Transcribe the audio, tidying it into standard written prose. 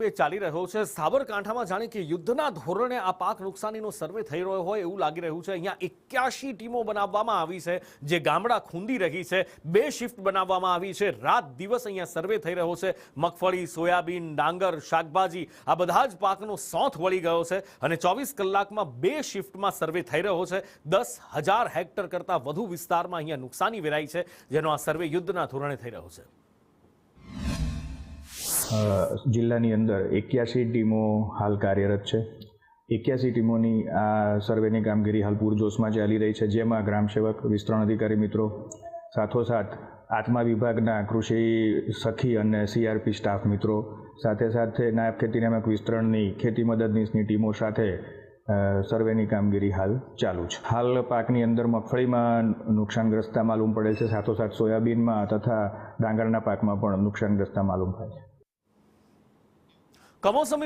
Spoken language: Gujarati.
સર્વે ચાલી રહ્યો છે। સાબરકાંઠામાં જાણે કે યુદ્ધના ધોરણે આ પાક નુકસાનીનો સર્વે થઈ રહ્યો હોય એવું લાગી રહ્યું છે। અહીંયા 81 ટીમો બનાવવામાં આવી છે જે ગામડા ખૂંદી રહી છે। 2 શિફ્ટ બનાવવામાં આવી છે। રાત દિવસ અહીંયા સર્વે થઈ રહ્યો છે। મગફળી, સોયાબીન, ડાંગર, શાકભાજી આ બધા જ પાકનો સોંથ વળી ગયો છે અને 24 કલાકમાં 2 શિફ્ટમાં સર્વે થઈ રહ્યો છે। 10,000 હેક્ટર કરતાં વધુ વિસ્તારમાં અહીંયા નુકસાની વેરાઈ છે જેનો આ સર્વે યુદ્ધના ધોરણે થઈ રહ્યો છે। જિલ્લાની અંદર 81 ટીમો હાલ કાર્યરત છે। 81 ટીમોની આ સર્વેની કામગીરી હાલ પૂરજોશમાં ચાલી રહી છે, જેમાં ગ્રામ સેવક, વિસ્તરણ અધિકારી મિત્રો, સાથોસાથ આત્મા વિભાગના કૃષિ સખી અને CRP સ્ટાફ મિત્રો, સાથે સાથે નાયબ ખેતી નિયામક વિસ્તરણની ખેતી મદદનીશની ટીમો સાથે સર્વેની કામગીરી હાલ ચાલુ છે। હાલ પાકની અંદર મગફળીમાં નુકસાનગ્રસ્તતા માલુમ પડેલ છે, સાથોસાથ સોયાબીનમાં તથા ડાંગરના પાકમાં પણ નુકસાનગ્રસ્તતા માલુમ થાય છે। કમોસમી